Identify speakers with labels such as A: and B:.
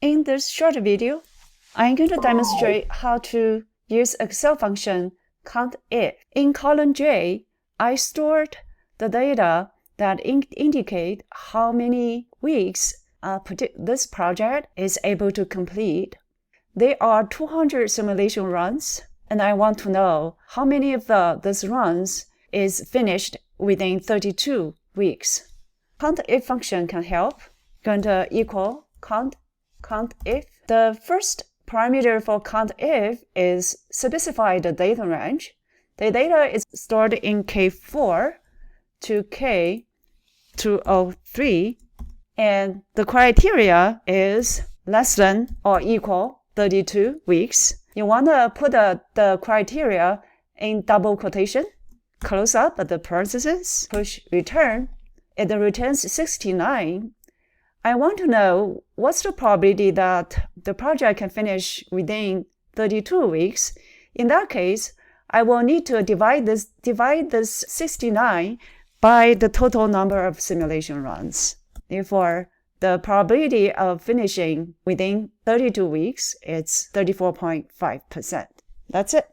A: In this short video, I'm going to demonstrate how to use Excel function COUNTIF. In column J, I stored the data that indicate how many weeks this project is able to complete. There are 200 simulation runs, and I want to know how many of these runs is finished within 32 weeks. COUNTIF function can help. Going to equal COUNTIF. The first parameter for COUNTIF is specify the data range. The data is stored in K4 to K203, and the criteria is less than or equal 32 weeks. You want to put the criteria in double quotation, close up the parentheses, push return. It returns 69. I want to know what's the probability that the project can finish within 32 weeks. In that case, I will need to divide this 69 by the total number of simulation runs. Therefore, the probability of finishing within 32 weeks is 34.5%. That's it.